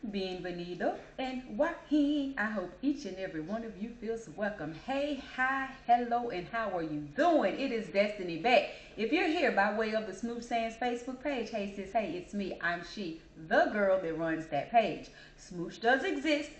bienvenido, and wahi. I hope each and every one of you feels welcome. Hey, hi, hello, and how are you doing? It is Destiny back. If you're here by way of the Smooth Sands Facebook page, hey sis, hey, it's me. I'm she, the girl that runs that page. Smooch does exist.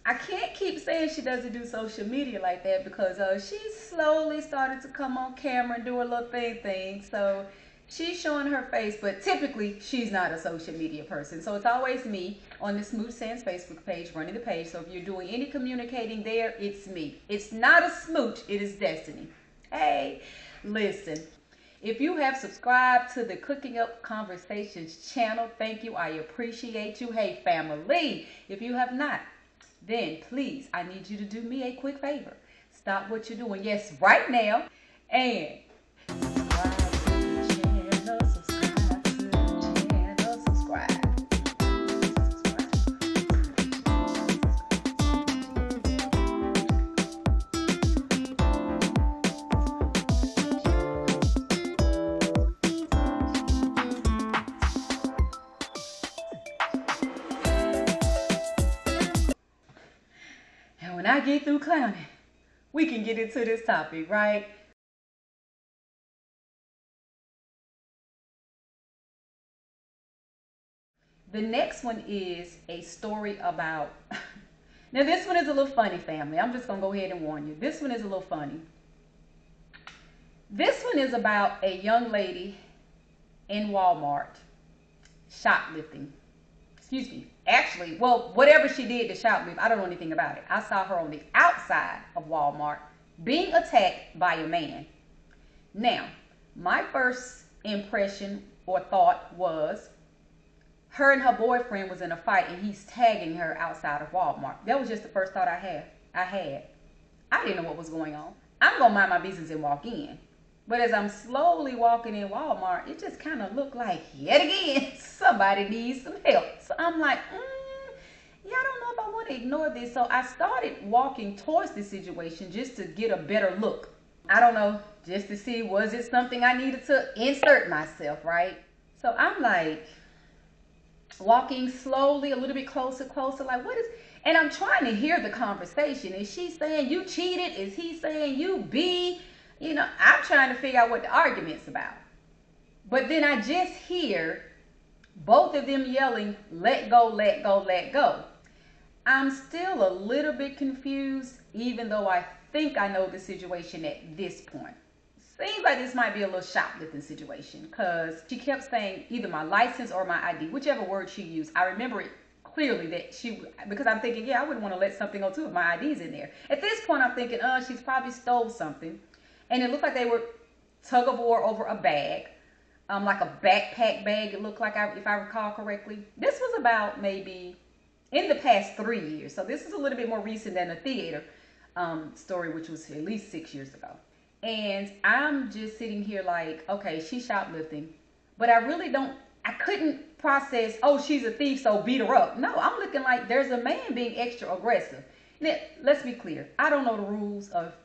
I can't keep saying she doesn't do social media like that because she's slowly started to come on camera and do a little thing. So she's showing her face, but typically she's not a social media person. So it's always me on the Smooth Sands Facebook page running the page. So if you're doing any communicating there, it's me. It's not a smooch, it is Destiny. Hey, listen. If you have subscribed to the Cooking Up Conversations channel, thank you. I appreciate you. Hey, family. If you have not, then please, I need you to do me a quick favor. Stop what you're doing, yes, right now, and subscribe to the channel, subscribe. And when I get through clowning, we can get into this topic, right? The next one is a story about, now this one is a little funny, family. I'm just going to go ahead and warn you. This one is a little funny. This one is about a young lady in Walmart shoplifting. Excuse me. Actually, well, whatever she did to shoplift, I don't know anything about it. I saw her on the outside of Walmart being attacked by a man. Now, my first impression or thought was her and her boyfriend was in a fight and he's tagging her outside of Walmart. That was just the first thought I had. I didn't know what was going on. I'm going to mind my business and walk in. But as I'm slowly walking in Walmart, it just kind of looked like, yet again, somebody needs some help. So I'm like, yeah, I don't know if I want to ignore this. So I started walking towards the situation just to get a better look. I don't know, just to see, was it something I needed to insert myself, right? So I'm like walking slowly, a little bit closer, like what is, and I'm trying to hear the conversation. Is she saying you cheated? Is he saying you be? You know, I'm trying to figure out what the argument's about. But then I just hear both of them yelling, let go, let go, let go. I'm still a little bit confused, even though I think I know the situation at this point. Seems like this might be a little shoplifting situation because she kept saying either my license or my ID, whichever word she used. I remember it clearly that because I'm thinking, yeah, I wouldn't want to let something go too if my ID's in there. At this point, I'm thinking, she's probably stole something. And it looked like they were tug of war over a bag, like a backpack bag. It looked like, if I recall correctly. This was about maybe in the past 3 years. So this is a little bit more recent than the theater story, which was at least 6 years ago. And I'm just sitting here like, okay, she's shoplifting. But I couldn't process, oh, she's a thief, so beat her up. No, I'm looking like there's a man being extra aggressive. Now, let's be clear. I don't know the rules of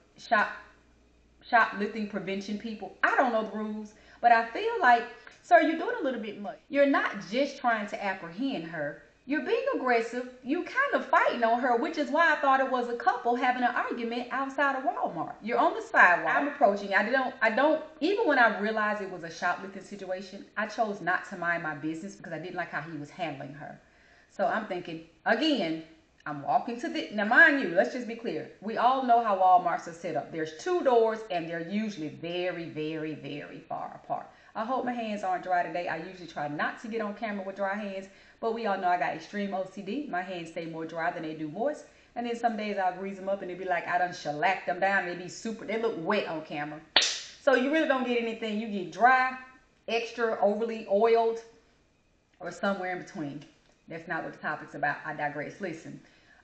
shoplifting prevention, people. I don't know the rules, but I feel like, sir, you're doing a little bit much. You're not just trying to apprehend her. You're being aggressive. You kind of fighting on her, which is why I thought it was a couple having an argument outside of Walmart. You're on the sidewalk. I'm approaching. I don't, even when I realized it was a shoplifting situation, I chose not to mind my business because I didn't like how he was handling her. So I'm thinking, again, I'm walking to now mind you, let's just be clear. We all know how Walmarts are set up. There's 2 doors and they're usually very, very, very far apart. I hope my hands aren't dry today. I usually try not to get on camera with dry hands, but we all know I got extreme OCD. My hands stay more dry than they do moist. And then some days I'll grease them up and it'll be like I done shellacked them down. They look wet on camera. So you really don't get anything. You get dry, extra overly oiled, or somewhere in between. That's not what the topic's about. I digress. Listen,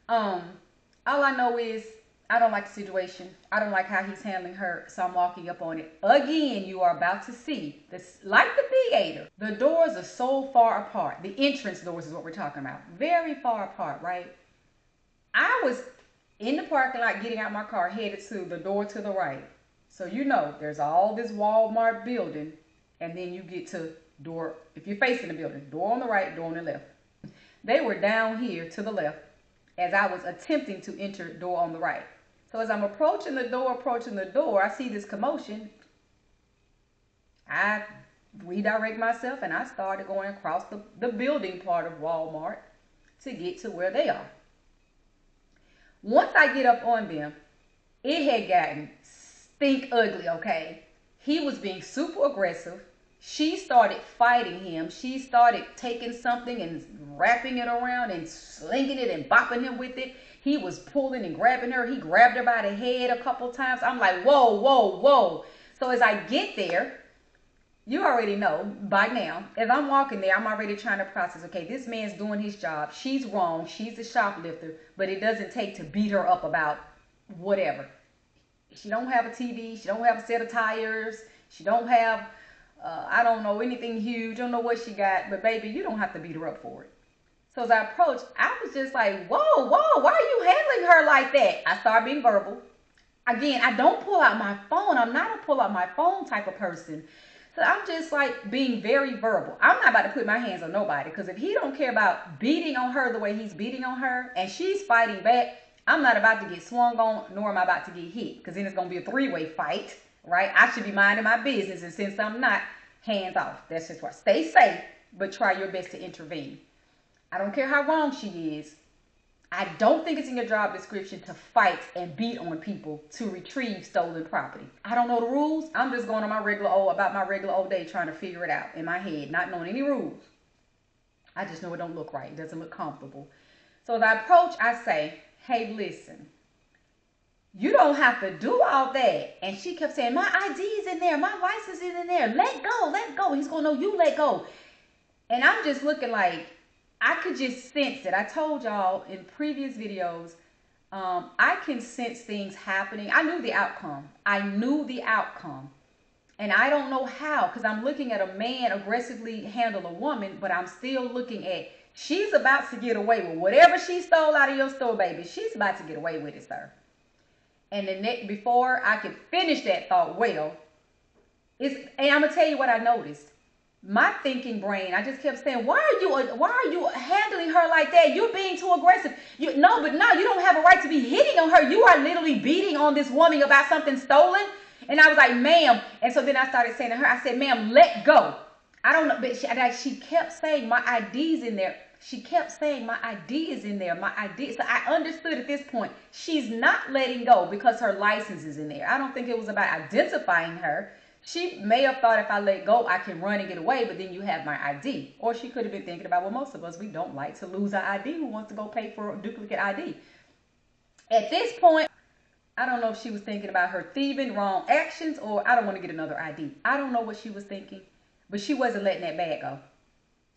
all I know is I don't like the situation. I don't like how he's handling her, so I'm walking up on it. Again, you are about to see this, like the theater. The doors are so far apart. The entrance doors is what we're talking about. Very far apart, right? I was in the parking lot getting out my car, headed to the door to the right. So you know, there's all this Walmart building, and then you get to door, if you're facing the building, door on the right, door on the left. They were down here to the left as I was attempting to enter the door on the right. So as I'm approaching the door, I see this commotion. I redirect myself and I started going across the building part of Walmart to get to where they are. Once I get up on them, it had gotten stink ugly, okay? He was being super aggressive. She started fighting him. She started taking something and wrapping it around and slinging it and bopping him with it. He was pulling and grabbing her. He grabbed her by the head a couple times. I'm like, whoa, whoa, whoa. So as I get there, you already know by now, as I'm walking there, I'm already trying to process, okay, this man's doing his job. She's wrong. She's a shoplifter, but it doesn't take to beat her up about whatever. She don't have a TV. She don't have a set of tires. She don't have, I don't know, anything huge. I don't know what she got, but baby, you don't have to beat her up for it. So as I approached, I was just like, whoa, whoa, why are you handling her like that? I started being verbal. Again, I don't pull out my phone. I'm not a pull out my phone type of person. So I'm just like being very verbal. I'm not about to put my hands on nobody, because if he don't care about beating on her the way he's beating on her and she's fighting back, I'm not about to get swung on, nor am I about to get hit, because then it's going to be a three-way fight, right? I should be minding my business, and since I'm not, hands off. That's just why. Stay safe, but try your best to intervene. I don't care how wrong she is. I don't think it's in your job description to fight and beat on people to retrieve stolen property. I don't know the rules. I'm just going on my regular old day trying to figure it out in my head, not knowing any rules. I just know it don't look right. It doesn't look comfortable. So as I approach, I say, hey, listen, you don't have to do all that. And she kept saying, my ID's in there. My license is in there. Let go, let go. He's going to know you let go. And I'm just looking like, I could just sense it. I told y'all in previous videos, I can sense things happening. I knew the outcome. And I don't know how, because I'm looking at a man aggressively handle a woman, but I'm still looking at, she's about to get away with whatever she stole out of your store, baby. She's about to get away with it, sir. And before I could finish that thought well, and I'm going to tell you what I noticed. My thinking brain, I just kept saying, why are you handling her like that? You're being too aggressive. You don't have a right to be hitting on her. You are literally beating on this woman about something stolen. And I was like, ma'am. And so then I started saying to her, I said, ma'am, let go. I don't know. But she kept saying my ID's in there. She kept saying my ID is in there. My ID. So I understood at this point, she's not letting go because her license is in there. I don't think it was about identifying her. She may have thought if I let go, I can run and get away, but then you have my ID. Or she could have been thinking about, well, most of us, we don't like to lose our ID. Who wants to go pay for a duplicate ID? At this point, I don't know if she was thinking about her thieving, wrong actions, or I don't want to get another ID. I don't know what she was thinking, but she wasn't letting that bag go.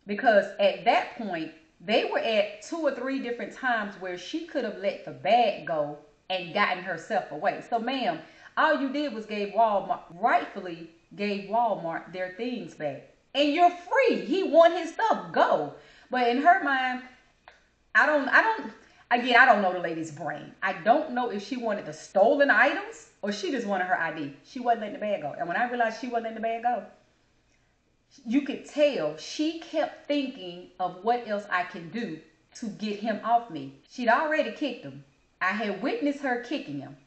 Because at that point, they were at 2 or 3 different times where she could have let the bag go and gotten herself away. So, ma'am, all you did was rightfully gave Walmart their things back. And you're free. He won his stuff. Go. But in her mind, I don't know the lady's brain. I don't know if she wanted the stolen items or she just wanted her ID. She wasn't letting the bag go. And when I realized she wasn't letting the bag go, you could tell she kept thinking of what else I can do to get him off me. She'd already kicked him. I had witnessed her kicking him.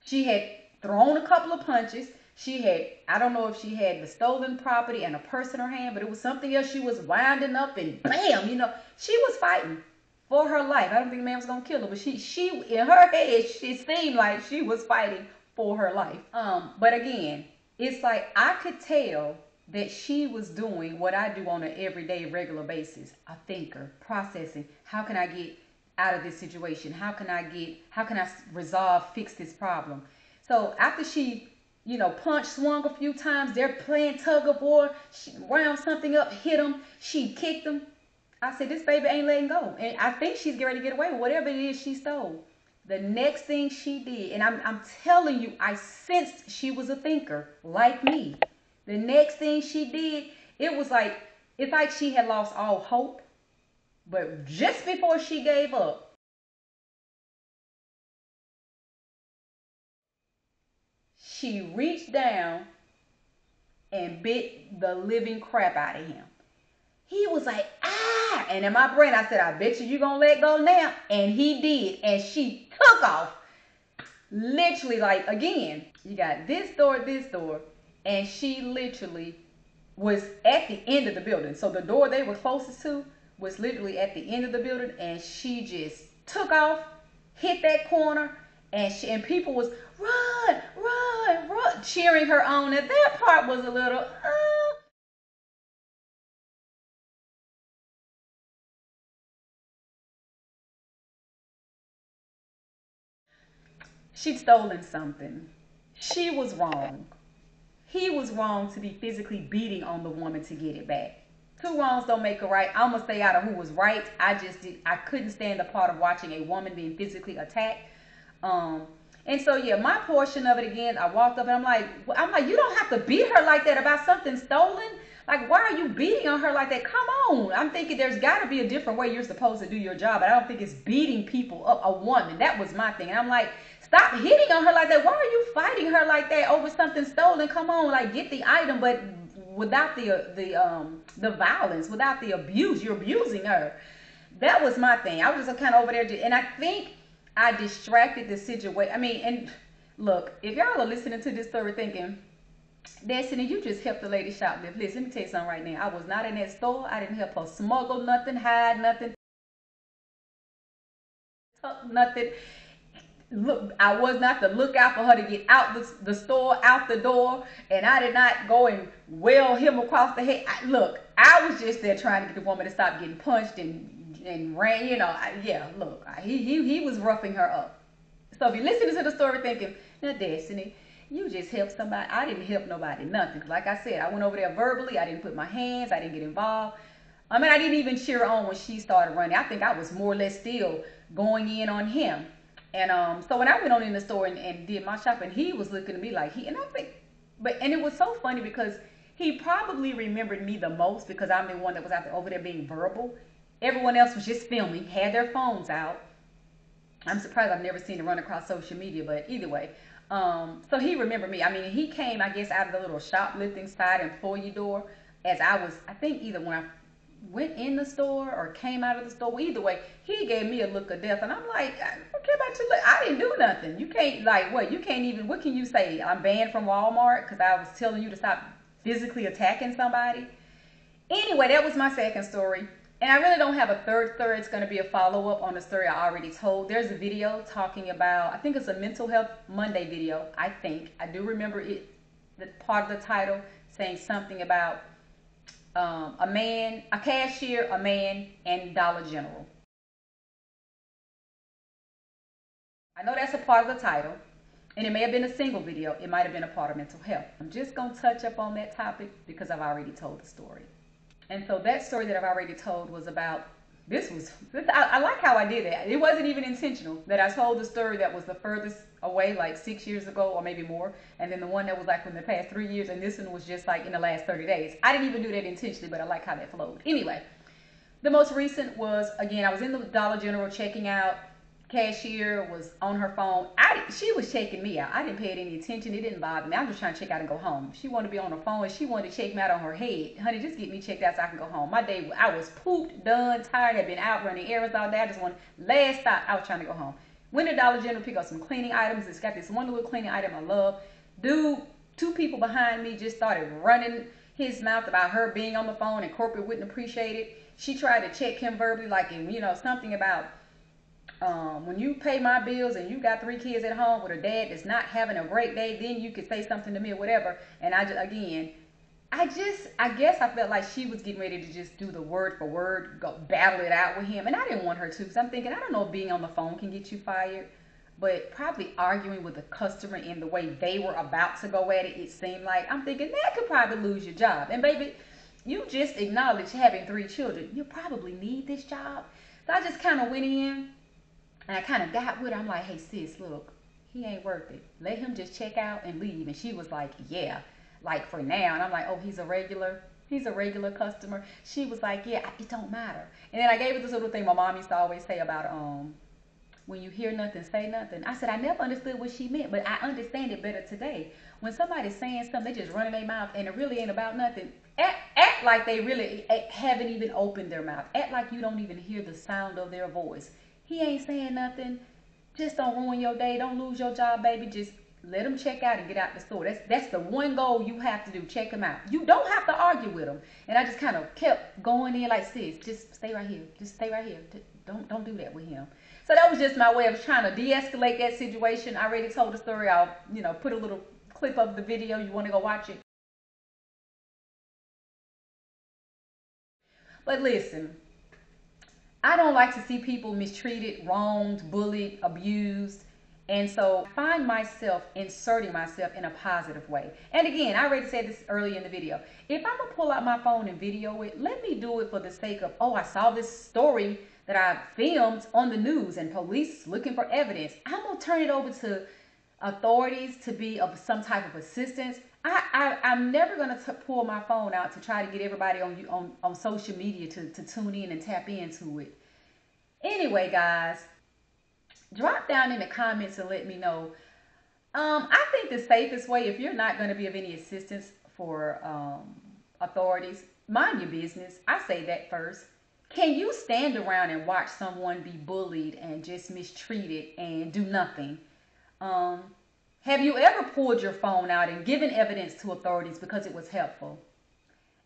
She had thrown a couple of punches. I don't know if she had the stolen property and a purse in her hand, but it was something else. She was winding up and bam, she was fighting for her life. I don't think the man was going to kill her, but she in her head, she seemed like she was fighting for her life. But again, it's like I could tell that she was doing what I do on an everyday, regular basis. A thinker, processing. How can I get out of this situation? How can I fix this problem? So after she, swung a few times, they're playing tug of war, she wound something up, hit him, she kicked him. I said, this baby ain't letting go. And I think she's getting ready to get away with whatever it is she stole. The next thing she did, and I'm telling you, I sensed she was a thinker like me. The next thing she did, it's like she had lost all hope. But just before she gave up, she reached down and bit the living crap out of him. He was like, ah, And in my brain, I said, I bet you gonna let go now. And he did. And she took off. Literally, like, again, you got this door, and she literally was at the end of the building. So the door they were closest to was literally at the end of the building, and she just took off, hit that corner, and people was run, run, run, cheering her on. And that part was a little, she'd stolen something. She was wrong. He was wrong to be physically beating on the woman to get it back. Two wrongs don't make a right. I'm gonna stay out of who was right. I couldn't stand the part of watching a woman being physically attacked. And so yeah, my portion of it again, I walked up and I'm like, you don't have to beat her like that about something stolen. Like, why are you beating on her like that? Come on. I'm thinking there's got to be a different way you're supposed to do your job. But I don't think it's beating people up, a woman. That was my thing. And I'm like, stop hitting on her like that. Why are you fighting her like that over something stolen? Come on, like, get the item, but without the violence, without the abuse. You're abusing her. That was my thing. I was just kind of over there, and I think I distracted the situation. I mean, and look, if y'all are listening to this story thinking, Destiny, you just helped the lady shoplift. Listen, let me tell you something right now. I was not in that store. I didn't help her smuggle nothing, hide nothing, tuck nothing. Look, I was not the lookout for her to get out the store, out the door, and I did not go and wail him across the head. Look, I was just there trying to get the woman to stop getting punched and ran, you know. Look, he was roughing her up. So if you're listening to the story thinking, now Destiny, you just helped somebody. I didn't help nobody, nothing. Like I said, I went over there verbally. I didn't put my hands. I didn't get involved. I mean, I didn't even cheer on when she started running. I think I was more or less still going in on him. And so when I went on in the store and did my shopping, he was looking at me like and I think, and it was so funny because he probably remembered me the most because I'm the one that was over there being verbal. Everyone else was just filming, had their phones out. I'm surprised I've never seen it run across social media, but either way. So he remembered me. I mean, he came, I guess, out of the little shoplifting side employee door as I think either when I went in the store or came out of the store. Either way, he gave me a look of death, and I'm like, I don't care about your look. I didn't do nothing. You can't, like, what? You can't even, what can you say? I'm banned from Walmart because I was telling you to stop physically attacking somebody. Anyway, that was my second story. And I really don't have a third story. It's going to be a follow-up on the story I already told. There's a video talking about, I think it's a Mental Health Monday video, I think. I do remember it, the part of the title saying something about a cashier, a man, and Dollar General. I know that's a part of the title, and it may have been a single video. It might have been a part of mental health. I'm just going to touch up on that topic because I've already told the story. And so that story that I've already told was about, I like how I did that. It wasn't even intentional that I told the story that was the furthest away, like 6 years ago or maybe more. And then the one that was like from the past 3 years. And this one was just like in the last 30 days. I didn't even do that intentionally, but I like how that flowed. Anyway, the most recent was, again, I was in the Dollar General checking out. Cashier was on her phone. She was checking me out. I didn't pay it any attention. It didn't bother me. I'm just trying to check out and go home. She wanted to be on her phone and she wanted to check me out on her head. Honey, just get me checked out so I can go home. My day, I was pooped, done, tired, had been out running errands all day. I just wanted, last stop, I was trying to go home. Went to Dollar General, pick up some cleaning items. It's got this one little cleaning item I love. Dude, two people behind me just started running his mouth about her being on the phone and corporate wouldn't appreciate it. She tried to check him verbally, like, something about, when you pay my bills and you got 3 kids at home with a dad that's not having a great day, then you could say something to me or whatever. And I guess I felt like she was getting ready to just do the word for word, go battle it out with him. And I didn't want her to, because I'm thinking, I don't know if being on the phone can get you fired, but probably arguing with a customer in the way they were about to go at it, it seemed like, I'm thinking that could probably lose your job. And baby, you just acknowledged having 3 children. You probably need this job. So I just kind of went in. And I kind of got with her. I'm like, hey, sis, look, he ain't worth it. Let him just check out and leave. And she was like, yeah, like for now. And I'm like, oh, he's a regular customer. She was like, yeah, it don't matter. And then I gave her this little thing my mom used to always say about, when you hear nothing, say nothing. I said, I never understood what she meant, but I understand it better today. When somebody's saying something, they just run in their mouth and it really ain't about nothing. Act like they really haven't even opened their mouth. Act like you don't even hear the sound of their voice. He ain't saying nothing. Just don't ruin your day. Don't lose your job, baby. Just let him check out and get out the store. That's the one goal you have to do. Check him out. You don't have to argue with him. And I just kind of kept going in like, sis, just stay right here. Just stay right here. Don't do that with him. So that was just my way of trying to de-escalate that situation. I already told the story. I'll, put a little clip of the video. You want to go watch it? But listen, I don't like to see people mistreated, wronged, bullied, abused. And so I find myself inserting myself in a positive way. And again, I already said this earlier in the video. If I'm going to pull out my phone and video it, let me do it for the sake of, I saw this story that I filmed on the news and police looking for evidence. I'm going to turn it over to authorities to be of some type of assistance. I'm never going to pull my phone out to try to get everybody on social media to tune in and tap into it. Anyway, guys, drop down in the comments and let me know. I think the safest way, if you're not going to be of any assistance for authorities, mind your business. I say that first. Can you stand around and watch someone be bullied and just mistreated and do nothing? Have you ever pulled your phone out and given evidence to authorities because it was helpful?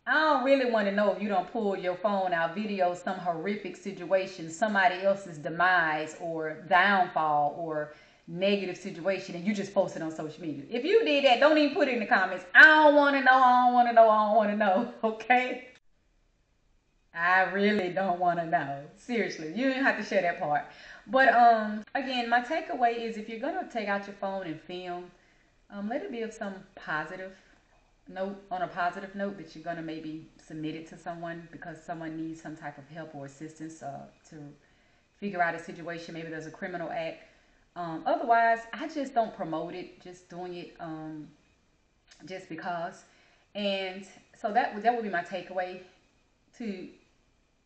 I don't really want to know if you don't pull your phone out, video some horrific situation, somebody else's demise or downfall or negative situation, and you just post it on social media. If you did that, don't even put it in the comments. I don't want to know, I don't want to know, I don't want to know, okay? I really don't want to know. Seriously, you don't have to share that part. But again, my takeaway is if you're going to take out your phone and film, let it be of some positive note, on a positive note, that you're going to maybe submit it to someone because someone needs some type of help or assistance to figure out a situation. Maybe there's a criminal act. Otherwise, I just don't promote it, just doing it just because. And so that would be my takeaway, to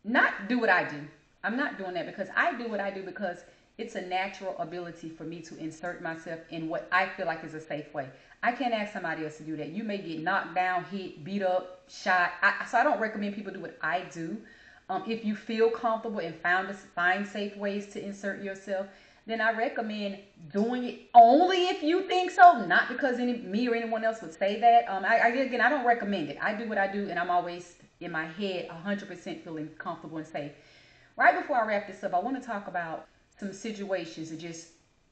not do what I do. I'm not doing that because I do what I do because it's a natural ability for me to insert myself in what I feel like is a safe way. I can't ask somebody else to do that. You may get knocked down, hit, beat up, shot. So I don't recommend people do what I do. If you feel comfortable and find safe ways to insert yourself, then I recommend doing it only if you think so, not because me or anyone else would say that. Again, I don't recommend it. I do what I do, and I'm always in my head 100% feeling comfortable and safe. Right before I wrap this up, I want to talk about some situations that just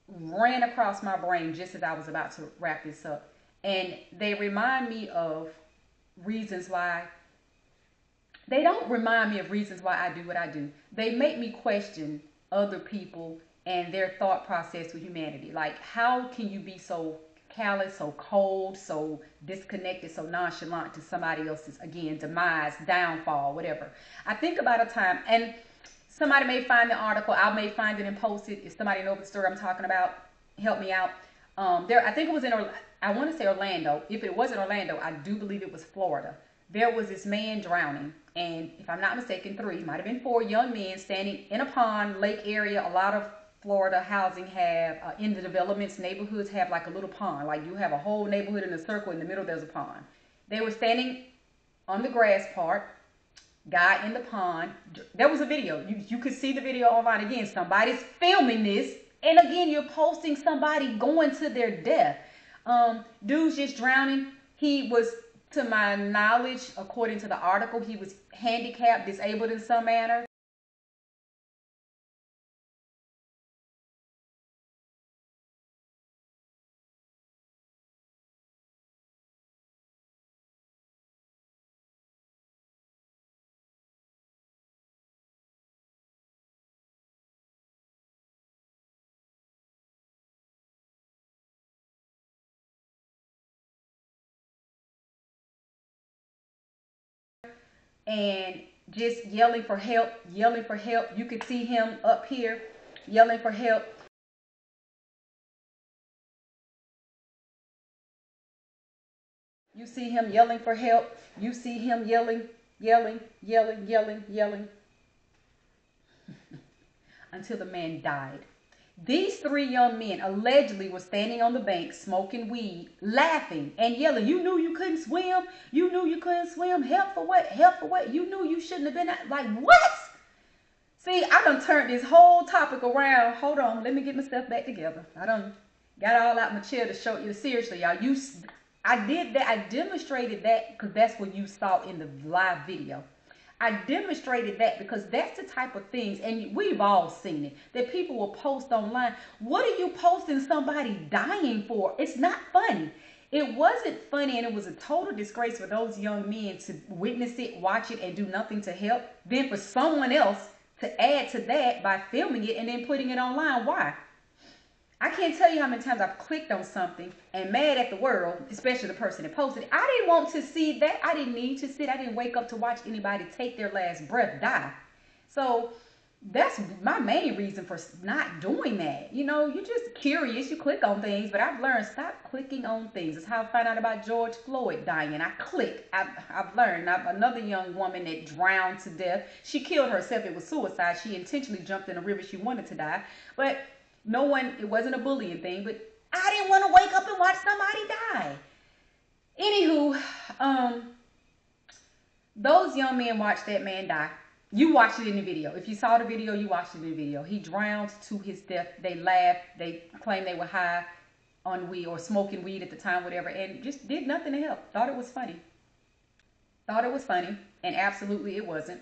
ran across my brain just as I was about to wrap this up. And they remind me of reasons why. They don't remind me of reasons why I do what I do. They make me question other people and their thought process with humanity. Like, how can you be so callous, so cold, so disconnected, so nonchalant to somebody else's, again, demise, downfall, whatever. I think about a time, and somebody may find the article, I may find it and post it. If somebody knows the story I'm talking about, help me out. I think it was I want to say Orlando. If it wasn't Orlando, I do believe it was Florida. There was this man drowning, and if I'm not mistaken, might have been 4 young men standing in a pond, lake area. A lot of Florida housing have, in the developments, neighborhoods have like a little pond. Like you have a whole neighborhood in a circle, in the middle there's a pond. They were standing on the grass part, guy in the pond. There was a video. You could see the video online. Again, somebody's filming this, and again, you're posting somebody going to their death. Dude's just drowning. He was, to my knowledge, according to the article, he was handicapped, disabled in some manner. And just yelling for help, yelling for help. You could see him up here yelling for help. You see him yelling for help. You see him yelling, yelling, yelling, yelling, yelling. Until the man died. These three young men allegedly were standing on the bank smoking weed, laughing and yelling, "You knew you couldn't swim. You knew you couldn't swim. Help for what? Help for what? You knew you shouldn't have been out." Like, what? See, I done turned this whole topic around. Hold on, let me get myself back together. I done got all out my chair to show you. Seriously, y'all. I did that. I demonstrated that because that's what you saw in the live video. I demonstrated that because that's the type of things, and we've all seen it, that people will post online. What are you posting somebody dying for? It's not funny. It wasn't funny, and it was a total disgrace for those young men to witness it, watch it, and do nothing to help. Then for someone else to add to that by filming it and then putting it online. Why? I can't tell you how many times I've clicked on something and mad at the world, especially the person that posted it. I didn't want to see that. I didn't need to see it. I didn't wake up to watch anybody take their last breath die. So that's my main reason for not doing that. You know, you're just curious. You click on things, but I've learned, stop clicking on things. That's how I found out about George Floyd dying. I click. I've learned. Another young woman that drowned to death. She killed herself. It was suicide. She intentionally jumped in a river. She wanted to die. But no one, it wasn't a bullying thing, but I didn't want to wake up and watch somebody die. Anywho, those young men watched that man die. You watched it in the video. If you saw the video, you watched it in the video. He drowned to his death. They laughed. They claimed they were high on weed or smoking weed at the time, whatever, and just did nothing to help. Thought it was funny. Thought it was funny, and absolutely it wasn't.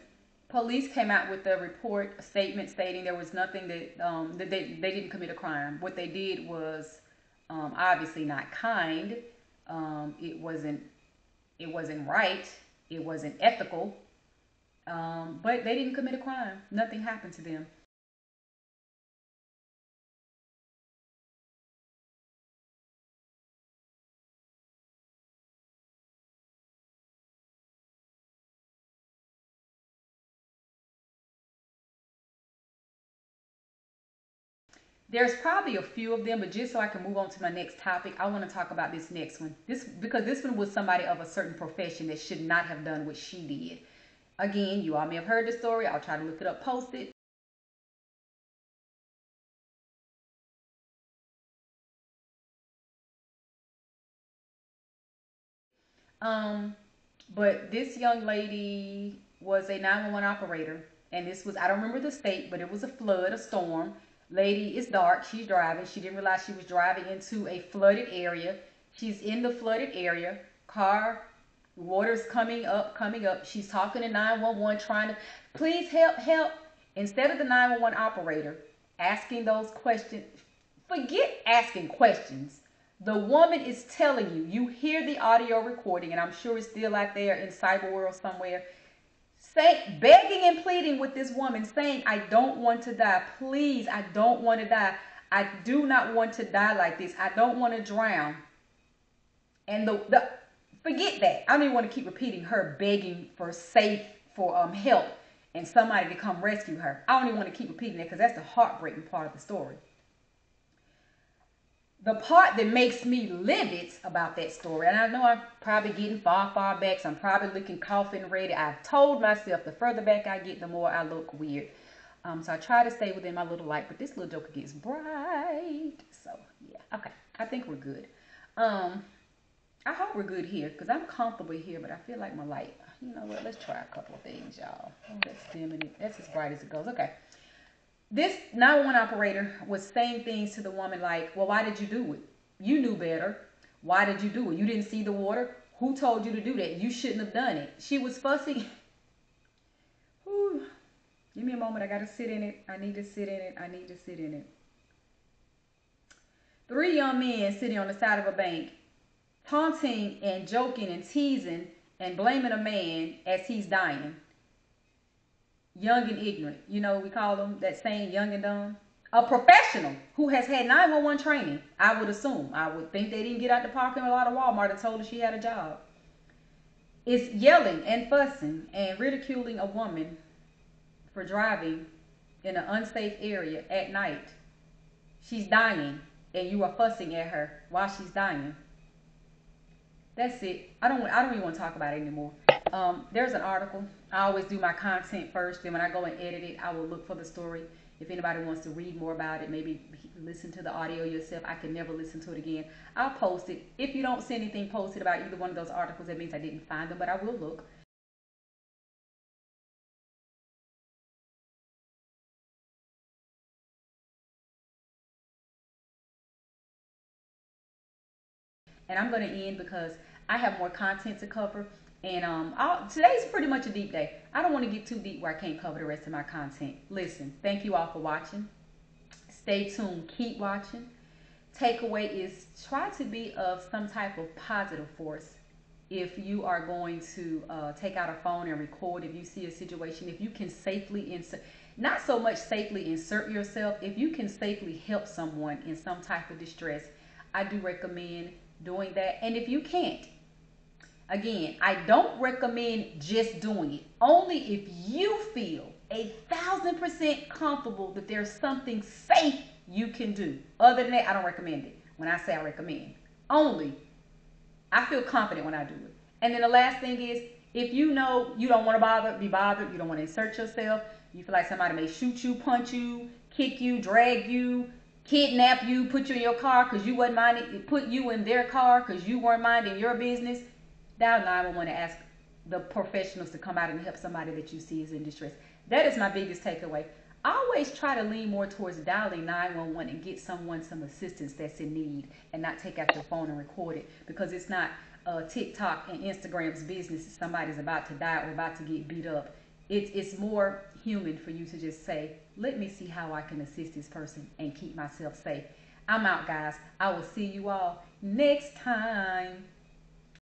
Police came out with a report, a statement stating there was nothing that they didn't commit a crime. What they did was obviously not kind. It wasn't right. It wasn't ethical. But they didn't commit a crime. Nothing happened to them. There's probably a few of them, but just so I can move on to my next topic, I want to talk about this next one. Because this one was somebody of a certain profession that should not have done what she did. Again, you all may have heard the story. I'll try to look it up, post it. But this young lady was a 911 operator, and this was, I don't remember the state, but it was a flood, a storm. Lady, it's dark, she's driving. She didn't realize she was driving into a flooded area. She's in the flooded area. Car, water's coming up. She's talking to 911, trying to, please help, help. Instead of the 911 operator asking those questions, forget asking questions. The woman is telling you, you hear the audio recording, and I'm sure it's still out there in cyber world somewhere, begging and pleading with this woman, saying, I don't want to die. Please, I don't want to die. I do not want to die like this. I don't want to drown. And forget that. I don't even want to keep repeating her begging for help and somebody to come rescue her. I don't even want to keep repeating that because that's the heartbreaking part of the story. The part that makes me livid about that story, and I know I'm probably getting far back, so I'm probably looking coughing ready. I've told myself the further back I get, the more I look weird. So I try to stay within my little light, but this little joker gets bright. So yeah, okay, I think we're good. I hope we're good here because I'm comfortable here, but I feel like my light. You know what? Let's try a couple of things, y'all. Oh, that's dimming it. That's as bright as it goes. Okay. This 911 operator was saying things to the woman like, well, why did you do it? You knew better. Why did you do it? You didn't see the water? Who told you to do that? You shouldn't have done it. She was fussing. Whew. Give me a moment. I got to sit in it. I need to sit in it. I need to sit in it. 3 young men sitting on the side of a bank, taunting and joking and teasing and blaming a man as he's dying. Young and ignorant. You know, we call them that saying, young and dumb. A professional who has had 911 training, I would assume. I would think they didn't get out the parking lot of Walmart and told her she had a job. Is yelling and fussing and ridiculing a woman for driving in an unsafe area at night. She's dying and you are fussing at her while she's dying. That's it. I don't even want to talk about it anymore. There's an article. I always do my content first. Then when I go and edit it, I will look for the story. If anybody wants to read more about it, maybe listen to the audio yourself. I can never listen to it again. I'll post it. If you don't see anything posted about either one of those articles, that means I didn't find them, but I will look. And I'm going to end because I have more content to cover. And today's pretty much a deep day. I don't want to get too deep where I can't cover the rest of my content. Listen, thank you all for watching. Stay tuned. Keep watching. Takeaway is try to be of some type of positive force. If you are going to take out a phone and record, if you see a situation, if you can safely insert, not so much safely insert yourself, if you can safely help someone in some type of distress, I do recommend doing that. And if you can't, again, I don't recommend just doing it. Only if you feel 1,000% comfortable that there's something safe you can do. Other than that, I don't recommend it. When I say I recommend, only I feel confident when I do it. And then the last thing is, if you know you don't want to be bothered, you don't want to insert yourself, you feel like somebody may shoot you, punch you, kick you, drag you, kidnap you, put you in your car because you wasn't minding, put you in their car because you weren't minding your business, dial 911 and ask the professionals to come out and help somebody that you see is in distress. That is my biggest takeaway. I always try to lean more towards dialing 911 and get someone some assistance that's in need and not take out your phone and record it, because it's not TikTok and Instagram's business if somebody's about to die or about to get beat up. It's more human for you to just say, let me see how I can assist this person and keep myself safe. I'm out, guys. I will see you all next time.